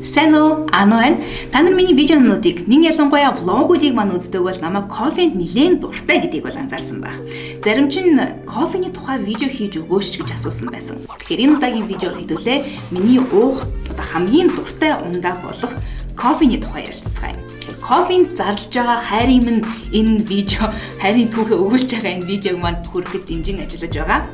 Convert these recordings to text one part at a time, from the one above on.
Сайн уу? Ано байна. Та нар миний видеонуудыг нэг ялангуяа влогуудыг маань үздэг бол намайг кофенд нэлээд дуртай гэдгийг бол анзаарсан байх. Зарим ч кофений тухай видео хийж өгөөч гэж асуусан байсан. Тэгэхээр энэ удаагийн видеоор хэдүүлээ миний уух хамгийн дуртай ундаа болох кофений тухай ярилцгаая. Кофенд зарлж байгаа хайрын минь энэ видео хайрын түүхээ өгүүлж байгаа энэ видеог маань хүрэхэд дэмжин ажиллаж байгаа.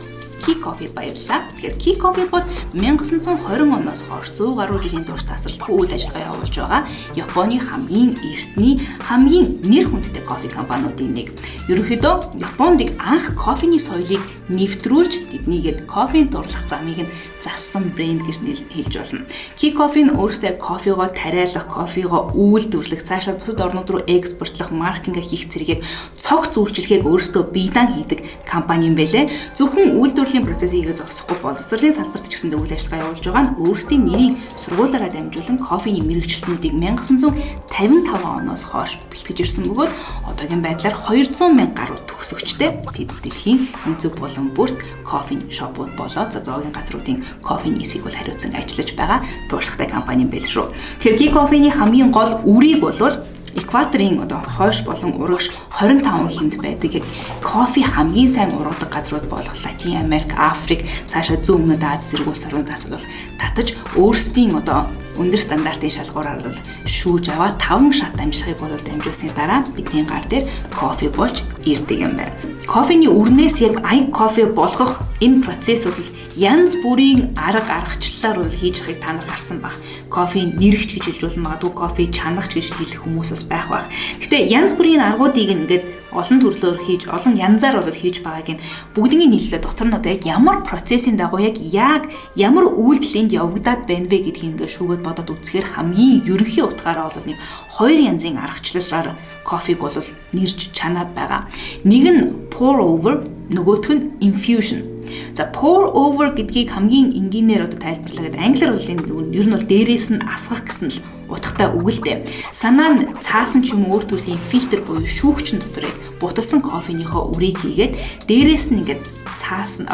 Key Coffee баярлалаа. Тэгэхээр Key Coffee бол 1920 оноос хойш 100 гаруй жилийн турш тасралтгүй үйл ажиллагаа явуулж байгаа Японы хамгийн эртний, хамгийн нэр хүндтэй кофе компаниудын нэг. Ерөнхийдөө Японд анх кофений соёлыг нэвтрүүлж тэднийгээд кофенд дурлах замыг нь зассан брэнд гэж хэлж болно. Key Coffee нь өөрөөсөө кофегоо тариалах, кофегоо үйлдвэрлэх, цаашаа бусад орнууд руу экспортлох, маркетинг хийх зэргийг цогц үйлчлэхийг өөрөөсөө биедан хийдэг компани юм байлээ. Зөвхөн үйлдвэрлэлийн процессыг зогсохгүй боловсролын салбарт ч гэсэн үйл ажиллагаа явуулж байгаа нь өөрсдийн нэрийг сургуулаараа дамжуулан кофений мэргэжилтнүүдийг 1955 оноос хойш бэлтгэж ирсэн бөгөөд одоогийн байдлаар 200 мянга гаруй төгсөгчтэй дэлхийн үндэс болон бүрт кофений шопууд болоод зоогийн газруудын кофений эсийг бол хариуцсан ажиллаж байгаа тууштай компани юм байл шүү. Тэгэхээр Key Coffee-ний хамгийн гол үрийг бол экваторын хойш болон урагш 25 хэмд байдаг кофе хамгийн сайн ургадаг газрууд болох Латин Америк, Африк, цаашаа зүүн өмнөд Ази зэрэг улс орнуудаас бол татаж өөрсдийн өндөр стандартын шалгуураар бол шүүж аваад 5 шат амжихыг бол дамжуулсны дараа бидний гар дээр кофе болж ирдэг юм байна. Кофений үрнээс яг ай кофе болгох энэ процесс бол янз бүрийн аргачлалаар бол хийж байгааг та нар харсан баг. Кофе нэрэгч гэж хэлж болно, магадгүй кофе чанагч гэж хэлэх хүмүүс бас байх баг. Гэтэ янз бүрийн аргуудыг ингээд олон төрлөөр хийж, олон янзаар бол хийж байгааг нь бүгднийг нийлүүлээд дотор нь яг ямар процессын дагуу яг ямар үйлдэл энд явагдаад байна вэ гэдгийг ингээд шүүгээд бодоод үзэхээр хамгийн ерөнхий утгаараа бол нэг хоёр янзын аргачлалаар кофег бол нэрж чанаад байгаа. Нэг нь pour over, нөгөөх нь infusion. За pour over гэдгийг хамгийн энгийнээр тайлбарлаад англиар бол энэ ер нь бол дээрээс нь асгах гэсэн л утгатай үг л дээ. Санаа нь цаасан ч юм өөр төрлийн фильтр буюу шүүгчэн дотор буталсан кофенийхоо үрийг хийгээд дээрээс нь ингээд цаасан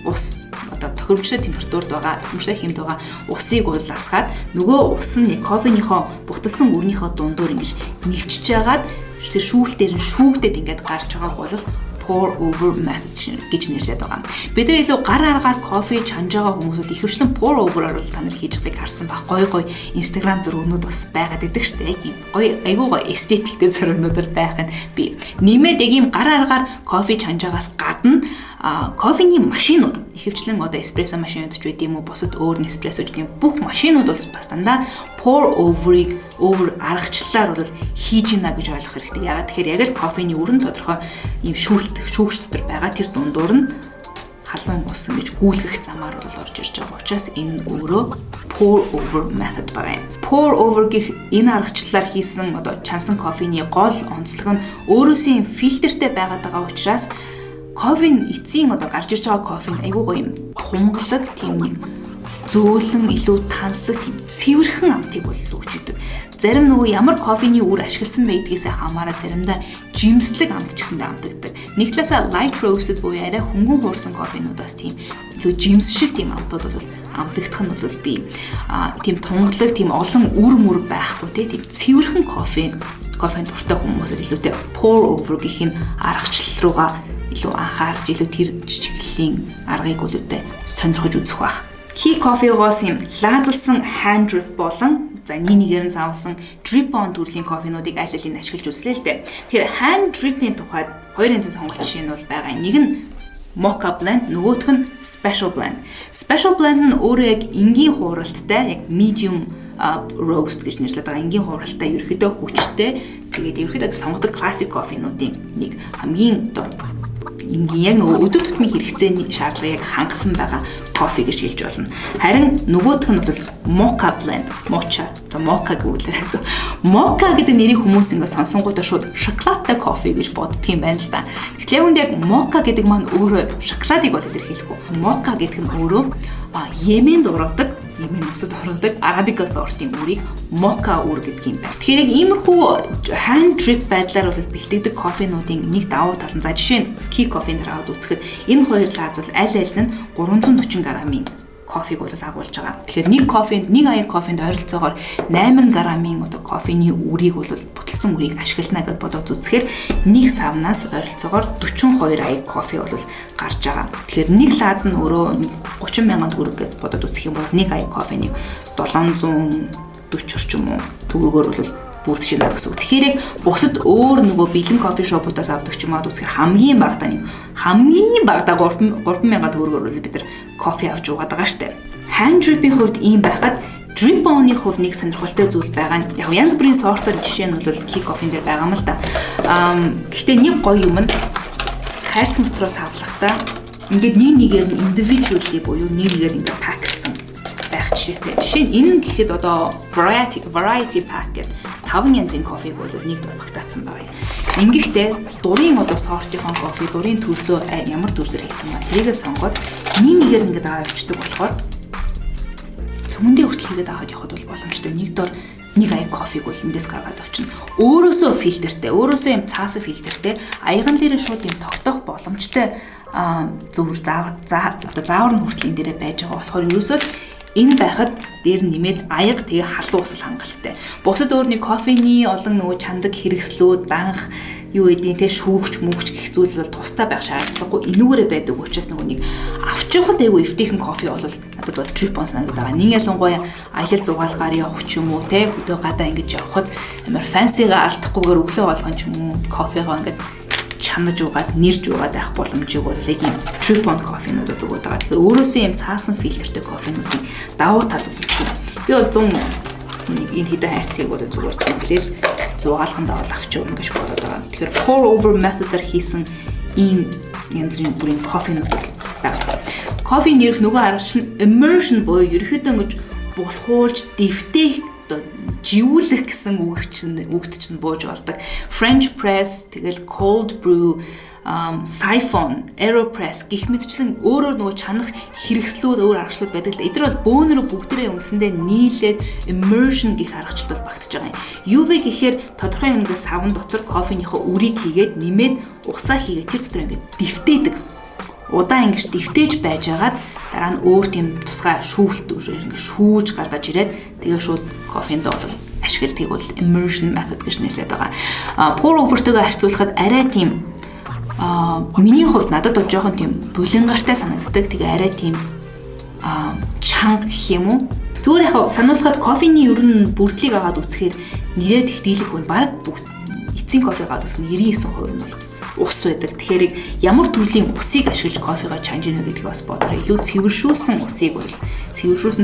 ус тохиромжтой температурд байгаа, тохиромжтой хэмд байгаа усыг бол асгаад нөгөө ус нь кофенийхоо буталсан үрнийхөө дундуур ингэж нэвчж байгаад тэр шүүлтээр нь шүүгдээд ингээд гарч байгааг бол pour over method гэж нэрлэдэг байгаа. Бид нар илүү гар аргаар кофе чанж байгаа хүмүүсүүд ихэвчлэн pour over-аар та нар хийж байгааг харсан баг. Гой Instagram зургууд бас байгаад идэг штэ. Яг юм гой айгүй гой эстетиктэй зургууд бол байх нь би. Нэмээд яг юм гар аргаар кофе чанж байгаас гадна кофений машинууд ихэвчлэн эспрессо машинууд ч байд юм уу, бусад өөр эспрессо гэдэг бүх машинууд бол бас дандаа pour over аргачлалаар бол хийж гинэ гэж ойлгох хэрэгтэй. Ягаад тэгэхээр яг л кофений өрн тодорхой ийм шүүгч дотор байгаа тэр дундуур нь халуун ус гэж гүйлгэх замаар бол орж ирж байгаа учраас энэ нь өөрөө pour over method байгаа юм. Pour over гэх энэ аргачлалаар хийсэн чансан кофений гол онцлог нь өөрөөсөө фильтртэй байгаад байгаа учраас кофеин эцсийн гарч ирж байгаа кофеин айгүй гоё юм тунгалаг тийм нэг зөөлөн илүү тансаг тийм цэвэрхэн амтыг бол өгч идэг. Зарим ямар кофений үр ашигласан байдгээс хамаараа заримдаа жимслэг амт ч гэсэндээ амтагддаг. Нэг талаасаа light roasted буюу арай хөнгөн хуурсан кофенуудаас тийм илүү жимс шиг тийм амтууд бол амтагдах нь бол би тийм тунгалаг тийм олон үр мөр байхгүй тийм цэвэрхэн кофеин дуртай хүмүүсд илүүтэй pour over гэх энэ аргачлал руугаа илүү анхаарч илүү тэр чиглэлийн аргыг үлүүдээ сонирхож үзэх байх. Key Coffee-гоос юм лаазалсан hand drip болон нэгээр нь савсан drip on төрлийн кофенуудыг аль алийг ашиглаж үзлээ л дээ. Тэгэхээр hand drip-ийн тухайд хоёр янзын сонголт жишээ нь бол байгаа. Нэг нь mocha blend, нөгөөх нь special blend. Special blend нь өөрөө яг энгийн хууралттай, яг medium roast гэж нэрлэдэг байгаа. Энгийн хууралттай, ерөөхдөө хүчтэй. Тэгээд ерөөхдөө сонгодог classic кофенуудын нэг хамгийн энгийн яг өдөр тутмын хэрэгцээний шаардлагыг хангасан байгаа кофе гэж хэлж болно. Харин нөгөөх нь бол mocha blend, mocha гэвэл mocha гэдэг нэрийг хүмүүс ингэ сонсонгуудаа шууд шоколадтай кофе гэж боддөг юм байна л да. Гэтэл яг үнд яг mocha гэдэг маань өөрөө шоколадыг бол илэрхийлэхгүй. Mocha гэдэг нь өөрөө Йеменд ургадаг, Йемен усад ургадаг арабика сортын үрийг мока үр гэдэг юм байна. Тэгэхээр яг иймэрхүү hand drip байдлаар бол бэлтгэдэг кофенуудын нэг давуу тал нь за жишээ нь Key Coffee-ээр аваад үзэхэд энэ хоёр лааз бол аль аль нь 340 грамын кофег бол агуулж байгаа. Тэгэхээр нэг кофенд, нэг аяг кофенд ойролцоогоор 8 грамын одоо кофений үрийг бол буталсан үрийг ашиглана гэдээ бодоод үзэхээр нэг савнаас ойролцоогоор 42 аяг кофе бол гарч байгаа. Тэгэхээр нэг лааз нь өөрөө 30 мянган төгрөг гэдээ бодоод үзэх юм бол нэг аяг кофенийг 740 орчим уу төгрөгөөр бол бүрдэж байна гэсэн үг. Тэгэхээр яг бусад өөр нөгөө бэлэн кофе шопуудаас авдаг ч юм уу үзэхээр хамгийн багадаа 3000 төгрөгөөр бол бид нар кофе авч уугаад байгаа штэ. Hand drip-ийн хувьд ийм байхад drip on-ийн хувьд нэг сонирхолтой зүйл байгаа нь яг янз бүрийн сортоор жишээ нь бол key coffee дээр байгаа юм л да. Гэхдээ нэг гоё юм нь хайрсан дотроос авлахдаа ингээд нэгээр нь individually буюу нэгээр ингээд пакэлсэн байх жишээтэй. Жишээ нь энэ нь гэхэд одоо variety pack гэдэг 5 янзын кофег бол нэг дур багтаацсан байгаа юм. Ингэхдээ дурын одоо сортынхон кофе, дурын төрлөө ямар төрлөөр хийгдсэн ба тэрийгээ сонгоод нэгээр ингээд аваа явуулдаг болохоор цөмөндөө хүртэл хийгээд аваад явахд бол боломжтой. Нэг дор нэг аяг кофег бол эндээс гаргаад авчна. Өөрөөсөө фильтртэй, өөрөөсөө юм цаасан фильтртэй, аяган дээр шууд юм тогтоох боломжтой зөвөр заавар нь хүртэл энэ дээрээ байж байгаа болохоор ерөөсөө энэ байхад дээр нэмээд аяг тэгээ халуун усал хангалттай. Бусад өөр нэг кофений олон нөгөө чандаг хэрэгслүүд, данх юу гэдгийг те шүүгч гэх зүйл бол тустай байх шаардлагагүй. Энүүгээрээ байдаг учраас нөгөө нэг авч явахад айгүй эвтэйхэн кофе бол надад бол drip on санагдаад байгаа. Нэг ялангуяа аялал зугаалгаар явах ч юм уу те хөдөө гадаа ингэж явхад амар фэнсига алдахгүйгээр өглөө болгон ч юм уу кофегоо ингэж чанаж угаад нэрж угаад байх боломжийг бол яг юм drip on кофенуудад өгöd байгаа. Тэгэхээр өөрөөсөө юм цаасан фильтртэй кофенуудын давуу тал үлдэх юм. Би бол 100 энэ хэдэн хайрцгийг бол зүгээр зөвлөл зугаалгандаа бол авч явна гэж бодоод байгаа. Тэгэхээр pour over method-аар хийсэн ийм янз бүрийн кофенууд бол байгаа. Кофений нэрх нөгөө аргач нь immersion буюу ерөөхдөө ингэж булхуулж дэвтэх живүүлэх гэсэн үгтчсэн бууж болдог. French press, тэгэл cold brew, siphon, aeropress гэх мэтчлэн өөрөөр нөгөө чанах хэрэгслүүд өөр аргачлууд байдаг л да. Эдгээр бол бөөнөрөө бүгдээрээ үндсэндээ нийлээд immersion гэх аргачлал бол багтаж байгаа юм. UV гэхээр тодорхой хэмжээний савн дотор кофенийхөө үрийг хийгээд нэмээд усаа хийгээд тэр дотор ингээд дэвтээдэг. Удаан ингэж дэвтээж байж агаад дараа нь өөр тийм тусгай шүүхэлт ингэ шүүж гаргаж ирээд тэгээ шууд кофенд бол ашигладгийг бол immersion method гэж нэрлэдэг байгаа. Pour over-тэйгээ харьцуулахад арай тийм миний хувьд надад бол жоохон тийм булангартай санагддаг. Тэгээ арай тийм чанга гэх юм уу? Зүгээр яг сануулхад кофений ер нь бүрдлийг аваад үзэхээр нэрээд их дийлэх хүн баг бүгд эцсийн кофег аваад үзсэн 99% нь бол ус байдаг. Тэгэхээр ямар төрлийн усыг ашиглаж кофегаа чанж ийнэ гэдгийг бас бодорой. Илүү цэвэршүүлсэн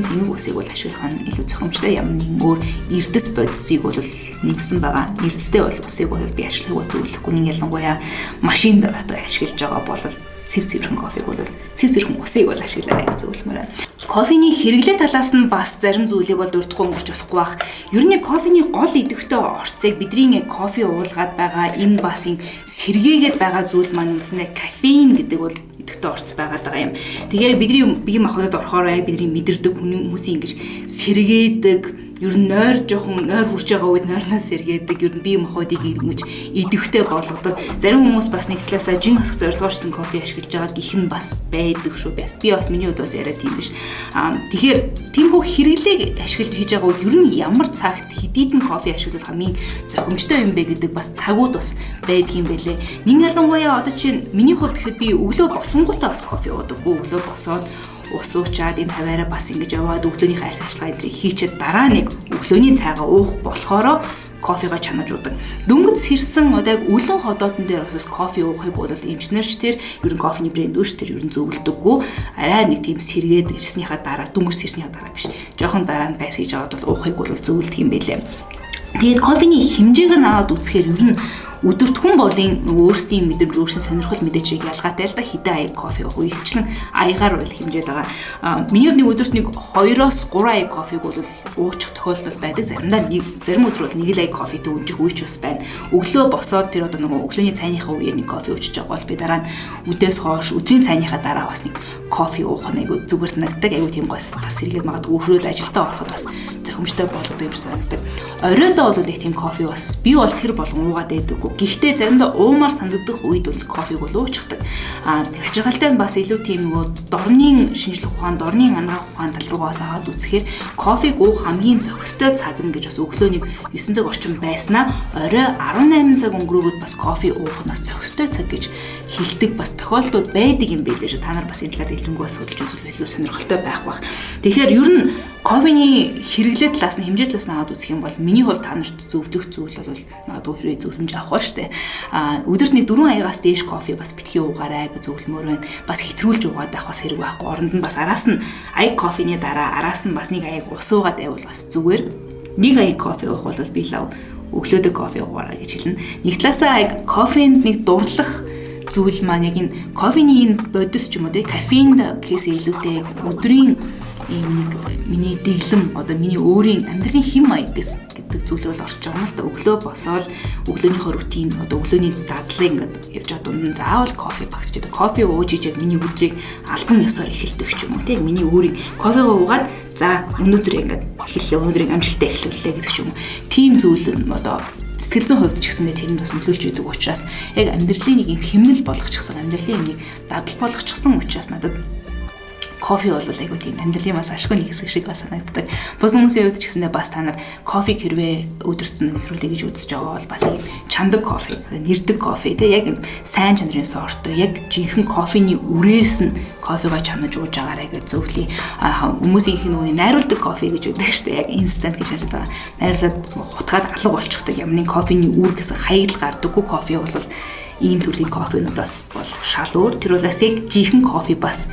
цэнгэг усыг бол ашиглах нь илүү зохимжтой. Ямар нэгэн өөр эрдэс бодисыг бол нэмсэн байгаа. Эрдэстэй бол усыг бол би ашиглахыг зөвлөхгүй. Нэг ялангуяа машинд ашиглаж байгаа бол цэвэрхэн кофег бол цэвэрхэн усыг бол ашиглаарай гэж зөвлөмөр байна. Кофений хэрэглээ талаас нь бас зарим зүйлийг бол дурдахгүй өнгөрч болохгүй бах. Ер нь кофений гол идэвхтэй орцыг бидний кофе уулгаад байгаа энэ бас ин сэргээгээд байгаа зүйл маань үндсэндээ кофеин гэдэг бол идэвхтэй орц байгаад байгаа юм. Тэгэхээр бидний бие махбодод орохоор бидний мэдэрдэг хүмүүсийн ингэж сэргээдэг ер нь нойр хурж байгаа үед нойрноос сэргээдэг ер нь бие махбодыг ингэж идэвхтэй болгодог. Зарим хүмүүс бас нэг талаасаа жин хасах зорилгоорсон кофе ашиглаж байгаа гэх нь бас байдаг шүү. Би бас миний хувьд бас яриа тийм биш. Тэгэхээр тиймхүү хэрэглээг ашиглаж хийж байгаа үед ер нь ямар цагт хэдийдэн кофе ашиглах хамгийн зохимжтой юм бэ гэдэг бас цагууд бас байдаг юм байлээ. Нэг ялангуяа одоо чинь миний хувьд гэхэд би өглөө босонгуудаа бас кофе уудаггүй. Өглөө босоод ус уучаад энэ хаваараа бас ингэж яваад өглөөнийх арьс ажиллагаа энэ хийчихэд дараа нэг өглөөний цайгаа уух болохоро кофега чанаж удаг. Дөнгөж сэрсэн одоо яг үлэн ходоотон дээр бас кофе уухыг бол эмчнэрч тэр ер нь кофений брэнд үүш тэр ер нь зөвлөдөггүй. Арай нэг тийм сэргээд ирснийхаа дараа дөнгөж сэрснийхаа дараа биш. Жохон дараа нь байс хийж аваад бол уухыг бол зөвлөдөг юм байлээ. Тэгээд кофений хэмжээг нь аваад үзэхээр ер нь өдөртгөн болын өөрсдийн мэдрэмж өөрсдийн сонирхол мэдээчийг ялгаатай л да хэдэн аяг кофе уух вэ хвчлэн аягаар бол хэмжээд байгаа. Миний хувьд нэг өдөрт нэг 2-оос 3 аяг кофег бол уучих тохиолдол байдаг. Зарим өдөр бол 1 аяг кофетэй өнжих үеч бас байна. Өглөө босоод тэр одоо нөгөө өглөөний цайныхаа үеэр нэг кофе уучих байгаа бол би дараа нь үдээс хойш өдрийн цайныхаа дараа бас нэг кофе уух нь айгүй зүгээр санагддаг. Айгүй тийм бас сэргээд магадгүй өшөөд ажилдаа ороход бас төхөмжтэй болгодог юм санагдав. Оройдоо бол их тийм кофе бас би бол тэр болгон уугаад байдаггүй. Гэхдээ заримдаа уумаар санагдах үед бол кофег бол уучдаг. Хажиргалтай нь бас илүү тийм нөгөө дорны шинжлэх ухаан, дорны ангаах ухаан тал руугаас аваад үзэхээр кофег уух хамгийн зохистой цаг нь гэж бас өглөөний 9 цаг орчим байснаа орой 18 цаг өнгөрөөгд бас кофе уух нь бас зохистой цаг гэж хэлдэг бас тохиолдлууд байдаг юм байлээ шүү. Та нар бас энэ талаар дэлгэрэнгүй бас судалж үзвэл илүү сонирхолтой байх бах. Тэгэхээр ер нь кофений хэрэглээ талаас нь хэмжээ талаас нь аваад үзэх юм бол миний хувьд та нарт зөвлөх зүйл бол магадгүй хэрвээ зөвлөмж авах ба штэ. Өдөрт нэг 4 аягаас дээш кофе бас битгий уугаарай гэж зөвлөмөр байна. Бас хэтрүүлж уугаад байх бас хэрэг байхгүй. Оронд нь бас араас нь аяг кофений дараа араас нь бас нэг аяг ус уугаад байвал бас зүгээр. Нэг аяг кофе уух бол би лав өглөөдөө кофе уугаарай гэж хэлнэ. Нэг талаасаа аяг кофенд нэг дурлах зүйл маань яг энэ кофений энэ бодис ч юм уу те кофеинд гэхээс илүүтэй өдрийн ийм нэг миний дэглэм одоо миний өөрийн амьдралын хэм маяг гэдэг зүйл бол орж байгаа юм л да. Өглөө босоод өглөөнийхөө рутин одоо өглөөний дадлыг ингээд явж байгаа дунд нь заавал кофе багтж байгаа. Кофе ууж иж яг миний өдрийг албан ёсоор эхэлдэг ч юм уу те миний өөрийн кофего уугаад за өнөөдөр ингээд эхэллээ өнөөдрийг амжилттай эхлүүллээ гэдэг ч юм уу. Тим зүйл нь одоо сэтгэл зүйн хувьд ч гэсэндээ тэр нь бас нөлөөлж идэг учраас яг амьдралын нэг юм хэмнэл болгочихсон амьдралын нэг дадал болгочихсон учраас надад кофе бол айгуу тийм амьдралын бас ашгүй нэг хэсэг шиг бас санагддаг. Бус хүмүүсийн хувьд ч гэсэндээ бас та нар кофе хэрвээ өдөрт нэвтрүүлээ гэж үзэж байгаа бол бас ийм чандаг кофе, нэрдэг кофе те яг сайн чанарын сорттой яг жинхэнэ кофений үрээс нь кофего чанаж ууж байгаарай гэж зөвлөе. Хүмүүсийн их нөгөө найруулдаг кофе гэж үүдэг шүү дээ. Яг инстант гэж ярьдаг. Найруулад хутгаад алга болчихдог юмны кофений үр гэсэн хаягдл гардаггүй кофе бол ийм төрлийн кофенуудаас бол шал өөр. Тэр улаас яг жинхэнэ кофе бас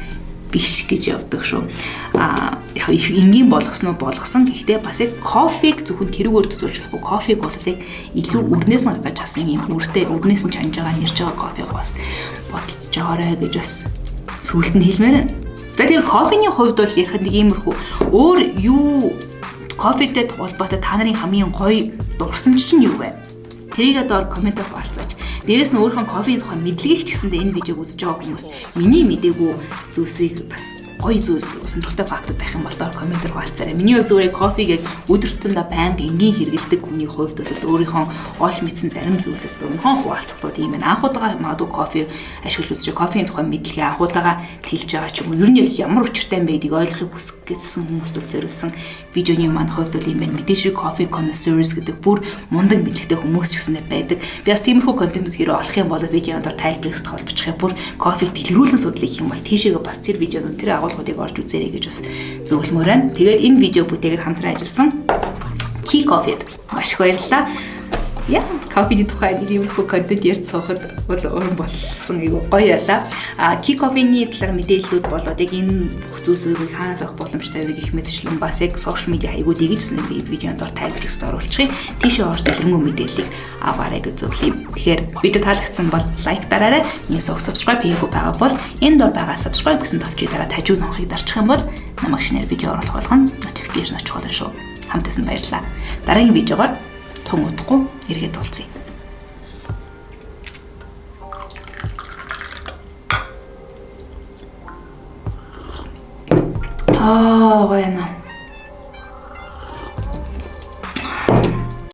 биш гэж явдаг шүү. Яг энгийн болгосноо болгосон. Гэхдээ бас яг кофег зөвхөн тэрүүгээр төсөөлж болохгүй. Кофег бол яг илүү үрнээс нь гаргаж авсан юм үртэй үрнээс нь чанж байгаа нэрж байгаа кофег бас бодож байгаарай гэж бас сүүлд нь хэлмээр байна. За тэр кофений хувьд бол ярих нэг иймэрхүү өөр юу кофетэй холбоотой та нарын хамгийн гоё дурсан чинь юу вэ? Тэрийг доор комментээр хуваалцаач. Дээрээс нь өөрийнхөө кофений тухай мэдлэгийг ч гэсэндээ энэ видеог үзэж байгаа хүмүүс миний мдээгүй зүйлсийг бас гоё зүйлс сонирхолтой фактууд байх юм бол доор комментээр хуваалцаарай. Миний хувьд зүгээр кофег өдөр тутамдаа байнга энгийн хэрэглэдэг хүний хувьд бол өөрийнхөө олж мэдсэн зарим зүйлсээс богинохон хуваалцахтууд юм байна. Анхудаага магадгүй кофе ашиглаж үзэж кофений тухай мэдлэгээ анхудаага тэлж байгаа ч юм уу. Ер нь ямар учиртай юм байдгийг ойлгохыг хүссэн хүмүүст бол зориулсан видеоны маань хувьд бол юм байна. Мэдээж кофе connoisseurs гэдэг бүр мундаг мэдлэгтэй хүмүүс ч гэсэндээ байдаг. Би бас тиймэрхүү контентууд хэрэг олох юм бол видеонд дор тайлбарыг холбочих юм. Бүр кофег дэлгэрүүлэн судлах юм бол тийшээгээ бас тэр видеонууд тэр агуулгуудыг орж үзээрэй гэж бас зөвлөмөр байна. Тэгээд энэ видео бүтээгээд хамтран ажилласан Key Coffee-д маш их баярлалаа. Яа, кофений тухай нэг юмрхүү контент ярьж суухад бол уран болсон айгу гоё ялаа. Key Coffee-ний талаар мэдээллүүд болоод яг энэ бүх зүйлсийг хаанаас авах боломжтой вэ гэх мэтчлэн бас яг сошиал медиа хаягуудыг гэсэн би видеонд дор тайлбарт оруулчихъя. Тийшээ орж дэлгэрэнгүй мэдээллийг аваарай гэж зөвлөе. Тэгэхээр видео таалагдсан бол лайк дараарай. Нийсээ subscribe хийгээгүй байгаа бол энэ дор байгаа subscribe гэсэн товчийг дараад хажууд нохыг дарчих юм бол намайг шинээр видео оруулах болгоно notification очих болно шүү. Хамтдаа баярлалаа. Дараагийн видеогоор тун удахгүй эргээд уулзъя. Гоё нэ.